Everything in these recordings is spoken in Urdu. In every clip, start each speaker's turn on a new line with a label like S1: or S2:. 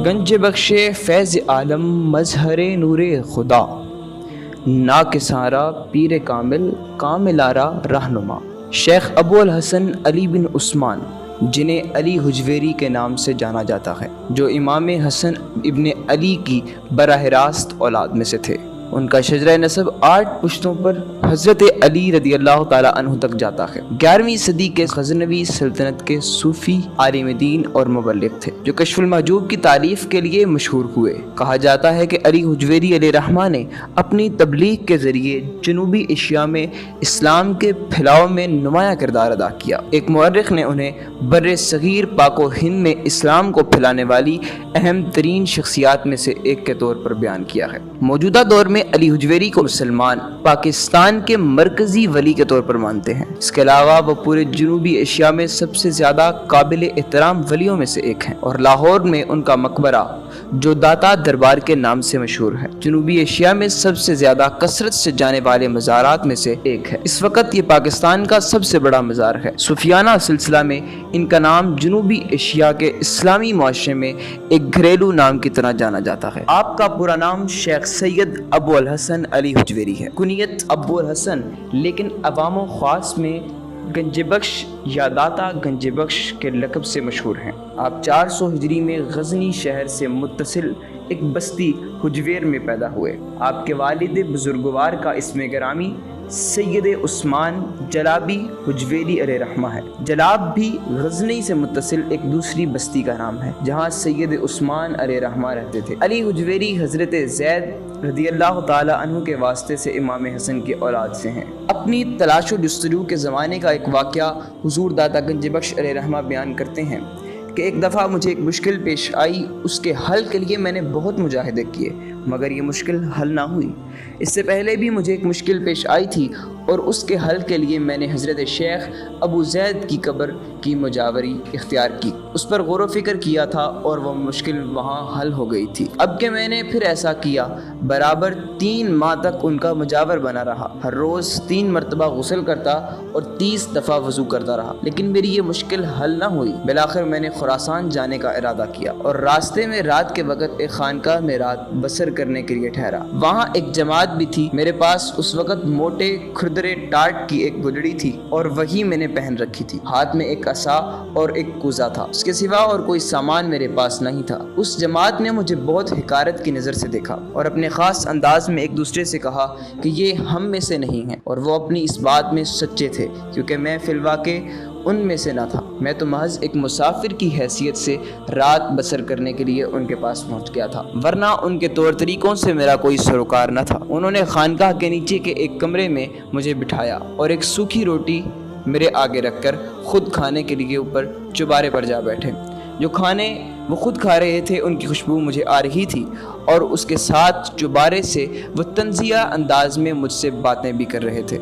S1: گنج بخش فیض عالم مظہر نور خدا، نا کے سارا پیر کامل کامل آرا رہنما، شیخ ابو الحسن علی بن عثمان، جنہیں علی حجویری کے نام سے جانا جاتا ہے، جو امام حسن ابن علی کی براہ راست اولاد میں سے تھے۔ ان کا شجرہ نسب 8 پشتوں پر حضرت علی رضی اللہ تعالیٰ عنہ تک جاتا ہے۔ 11ویں صدی کے غزنوی سلطنت کے صوفی عالم دین اور مبلغ تھے، جو کشف المحجوب کی تعریف کے لیے مشہور ہوئے۔ کہا جاتا ہے کہ علی حجویری علیہ رحمہ نے اپنی تبلیغ کے ذریعے جنوبی ایشیا میں اسلام کے پھیلاؤ میں نمایاں کردار ادا کیا۔ ایک مورخ نے انہیں بر صغیر پاک و ہند میں اسلام کو پھیلانے والی اہم ترین شخصیات میں سے ایک کے طور پر بیان کیا ہے۔ موجودہ دور میں علی حجویری کو مسلمان پاکستان کے مرکزی ولی کے طور پر مانتے ہیں۔ اس کے علاوہ وہ پورے جنوبی ایشیا میں سب سے زیادہ قابل احترام ولیوں میں سے ایک ہیں، اور لاہور میں ان کا مقبرہ جو داتا دربار کے نام سے مشہور ہے، جنوبی ایشیا میں سب سے زیادہ کثرت سے جانے والے مزارات میں سے ایک ہے۔ اس وقت یہ پاکستان کا سب سے بڑا مزار ہے۔ صوفیانہ سلسلہ میں ان کا نام جنوبی ایشیا کے اسلامی معاشرے میں ایک گھریلو نام کی طرح جانا جاتا ہے۔ آپ کا پورا نام شیخ سید ابو الحسن علی حجویری ہے، کنیت ابو الحسن، لیکن عوام و خاص میں گنج بخش یا داتا گنج بخش کے لقب سے مشہور ہیں۔ آپ 400 ہجری میں غزنی شہر سے متصل ایک بستی حجویر میں پیدا ہوئے۔ آپ کے والد بزرگوار کا اسم گرامی سید عثمان جلابی حجویری علیہ رحمہ ہے۔ جلاب بھی غزنی سے متصل ایک دوسری بستی کا نام ہے، جہاں سید عثمان علیہ رحمہ رہتے تھے۔ علی حجویری حضرت زید رضی اللہ تعالی عنہ کے واسطے سے امام حسن کی اولاد سے ہیں۔ اپنی تلاش و جستجو کے زمانے کا ایک واقعہ حضور داتا گنج بخش علیہ رحمہ بیان کرتے ہیں کہ ایک دفعہ مجھے ایک مشکل پیش آئی، اس کے حل کے لیے میں نے بہت مجاہدے کیے، مگر یہ مشکل حل نہ ہوئی۔ اس سے پہلے بھی مجھے ایک مشکل پیش آئی تھی، اور اس کے حل کے لیے میں نے حضرت شیخ ابو زید کی قبر کی مجاوری اختیار کی، اس پر غور و فکر کیا تھا، اور وہ مشکل وہاں حل ہو گئی تھی۔ اب کہ میں نے پھر ایسا کیا، برابر 3 ماہ تک ان کا مجاور بنا رہا، ہر روز 3 مرتبہ غسل کرتا اور 30 دفعہ وضو کرتا رہا، لیکن میری یہ مشکل حل نہ ہوئی۔ بالآخر میں نے خراسان جانے کا ارادہ کیا، اور راستے میں رات کے وقت ایک خانقاہ میں رات بسر کرنے کے لیے ٹھہرا۔ وہاں ایک جماعت بھی تھی۔ میرے پاس اس وقت موٹے کھردرے ٹاٹ کی ایک گدڑی تھی، اور وہی میں نے پہن رکھی تھی۔ ہاتھ میں ایک عصا اور ایک کوزہ تھا، اس کے سوا اور کوئی سامان میرے پاس نہیں تھا۔ اس جماعت نے مجھے بہت حقارت کی نظر سے دیکھا، اور اپنے خاص انداز میں ایک دوسرے سے کہا کہ یہ ہم میں سے نہیں ہیں، اور وہ اپنی اس بات میں سچے تھے، کیونکہ میں فی الواقع ان میں سے نہ تھا۔ میں تو محض ایک مسافر کی حیثیت سے رات بسر کرنے کے لیے ان کے پاس پہنچ گیا تھا، ورنہ ان کے طور طریقوں سے میرا کوئی سروکار نہ تھا۔ انہوں نے خانقاہ کے نیچے کے ایک کمرے میں مجھے بٹھایا، اور ایک سوکھی روٹی میرے آگے رکھ کر خود کھانے کے لیے اوپر چوبارے پر جا بیٹھے۔ جو کھانے وہ خود کھا رہے تھے ان کی خوشبو مجھے آ رہی تھی، اور اس کے ساتھ چوبارے سے وہ طنزیہ انداز میں مجھ سے باتیں بھی کر رہے تھے۔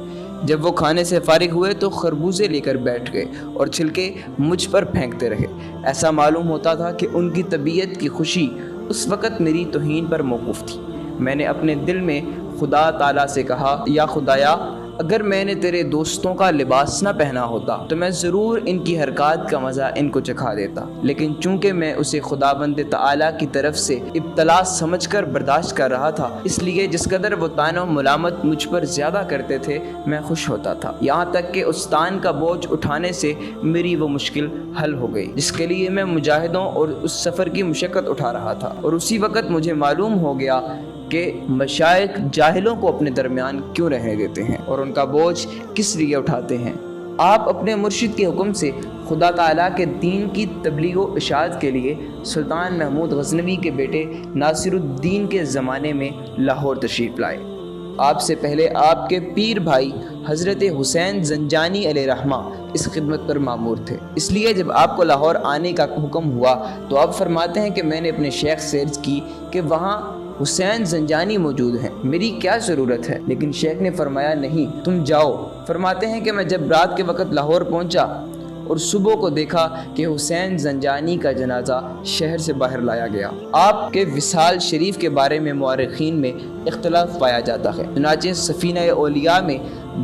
S1: جب وہ کھانے سے فارغ ہوئے تو خربوزے لے کر بیٹھ گئے اور چھلکے مجھ پر پھینکتے رہے۔ ایسا معلوم ہوتا تھا کہ ان کی طبیعت کی خوشی اس وقت میری توہین پر موقوف تھی۔ میں نے اپنے دل میں خدا تعالیٰ سے کہا، یا خدایا، اگر میں نے تیرے دوستوں کا لباس نہ پہنا ہوتا تو میں ضرور ان کی حرکات کا مزہ ان کو چکھا دیتا، لیکن چونکہ میں اسے خداوند تعالیٰ کی طرف سے ابتلا سمجھ کر برداشت کر رہا تھا، اس لیے جس قدر وہ طعن و ملامت مجھ پر زیادہ کرتے تھے میں خوش ہوتا تھا، یہاں تک کہ اس طعن کا بوجھ اٹھانے سے میری وہ مشکل حل ہو گئی جس کے لیے میں مجاہدوں اور اس سفر کی مشقت اٹھا رہا تھا۔ اور اسی وقت مجھے معلوم ہو گیا کہ مشائخ جاہلوں کو اپنے درمیان کیوں رہنے دیتے ہیں اور ان کا بوجھ کس لیے اٹھاتے ہیں۔ آپ اپنے مرشد کے حکم سے خدا تعالیٰ کے دین کی تبلیغ و اشاعت کے لیے سلطان محمود غزنوی کے بیٹے ناصر الدین کے زمانے میں لاہور تشریف لائے۔ آپ سے پہلے آپ کے پیر بھائی حضرت حسین زنجانی علیہ رحمہ اس خدمت پر مامور تھے، اس لیے جب آپ کو لاہور آنے کا حکم ہوا تو آپ فرماتے ہیں کہ میں نے اپنے شیخ سے عرض کی کہ وہاں حسین زنجانی موجود ہیں، میری کیا ضرورت ہے؟ لیکن شیخ نے فرمایا نہیں، تم جاؤ۔ فرماتے ہیں کہ میں جب رات کے وقت لاہور پہنچا اور صبح کو دیکھا کہ حسین زنجانی کا جنازہ شہر سے باہر لایا گیا۔ آپ کے وصال شریف کے بارے میں مورخین میں اختلاف پایا جاتا ہے، چنانچہ سفینہ اولیاء میں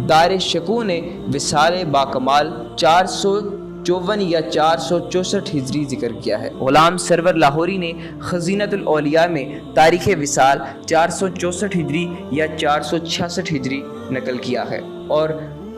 S1: دار شکو نے وصال باکمال 400 454 یا 464 ہجری ذکر کیا ہے۔ غلام سرور لاہوری نے خزینۃ الاولیاء میں تاریخ وصال 464 ہجری یا 466 ہجری نقل کیا ہے، اور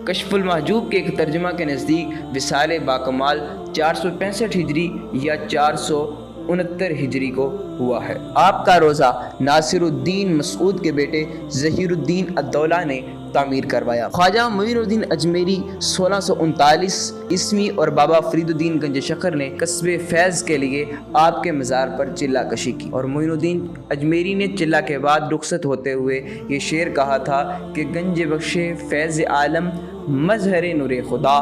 S1: کشف المحجوب کے ایک ترجمہ کے نزدیک وصال باکمال 465 ہجری یا 469 ہجری کو ہوا ہے۔ آپ کا روزہ ناصر الدین مسعود کے بیٹے ظہیر الدین الدولہ نے تعمیر کروایا۔ خواجہ معین الدین اجمیری 1639 عیسوی اور بابا فرید الدین گنج شکر نے کسب فیض کے لیے آپ کے مزار پر چلہ کشی کی، اور معین الدین اجمیری نے چلہ کے بعد رخصت ہوتے ہوئے یہ شعر کہا تھا کہ گنج بخش فیض عالم مظہر نور خدا،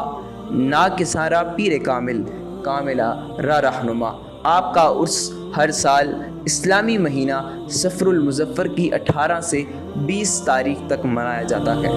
S1: نا کسارا پیر کامل کاملہ را رہنما۔ آپ کا عرس ہر سال اسلامی مہینہ صفر المظفر کی 18 سے 20 تاریخ تک منایا جاتا ہے۔